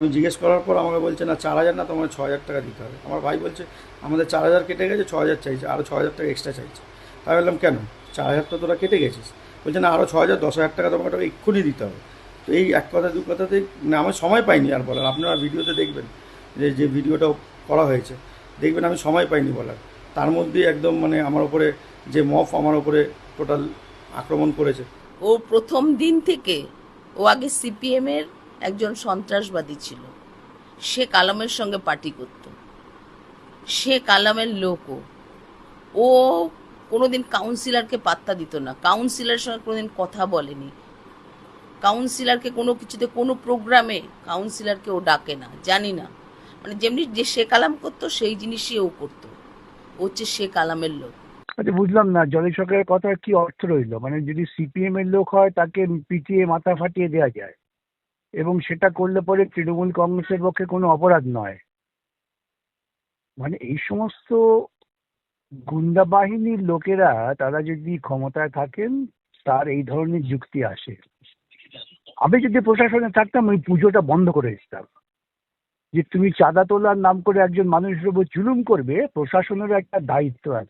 আমি জিজ্ঞেস করার পর আমাকে বলছে না 4,000 না, তোমার 6,000 টাকা দিতে হবে। আমার ভাই বলছে আমাদের 4,000 কেটে গেছে, 6,000 চাইছে, আরও 6,000 টাকা এক্সট্রা চাইছে। তাই বললাম কেন, 4,000 তো তোরা কেটে গেছিস। বলছে না আরও 6,000, 10,000 টাকা তোমাকে টাকা এক্ষুনি দিতে হবে। তো এই এক কথা দু কথাতেই মানে আমার সময় পাইনি আর বলার। আপনারা ভিডিওতে দেখবেন যে যে ভিডিওটা করা হয়েছে, দেখবেন আমি সময় পাইনি বলার। তার মধ্যেই একদম মানে আমার ওপরে যে মফ আমার ওপরে টোটাল আক্রমণ করেছে। ও প্রথম দিন থেকে ও আগে সিপিএম এর একজন সন্ত্রাসবাদী ছিল। সে কালামের সঙ্গে পার্টি করত। সে কালামের লোকও। ও কোনোদিন কাউন্সিলরকে পাত্তা দিত না, কাউন্সিলরের সঙ্গে কোনোদিন কথা বলেনি, কাউন্সিলরকে কোনো কিছুতে কোনো প্রোগ্রামে কাউন্সিলরকে ও ডাকে না, জানি না। মানে যেমনি যে সে কালাম করতো সেই জিনিসই ও করতো। ও হচ্ছে সে কালামের লোক। আচ্ছা, বুঝলাম না জলি সরকারের কথার কি অর্থ রইলো। মানে যদি সিপিএম এর লোক হয় তাকে পিটিয়ে মাথা ফাটিয়ে দেওয়া যায়, এবং সেটা করলে পরে তৃণমূল কংগ্রেসের পক্ষে কোনো অপরাধ নয়। মানে এই সমস্ত গুন্ডা বাহিনীর লোকেরা তারা যদি ক্ষমতায় থাকেন, তার এই ধরনের যুক্তি আসে। আমি যদি প্রশাসনে থাকতাম ওই পুজোটা বন্ধ করে দিতাম। যে তুমি চাঁদা তোলার নাম করে একজন মানুষের উপর জুলুম করবে, প্রশাসনেরও একটা দায়িত্ব আছে।